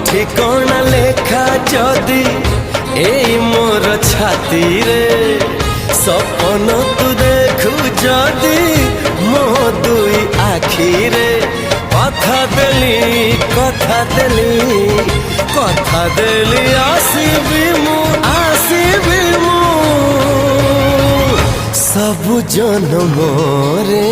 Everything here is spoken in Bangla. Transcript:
ঠিকনা লেখা যদি এই মোর ছাতি রে সপন তু দেখু যদি মো দুই আখিরে কথা দেলি কথা দেলি কথা দেলি আসিবি মু সবু জনমরে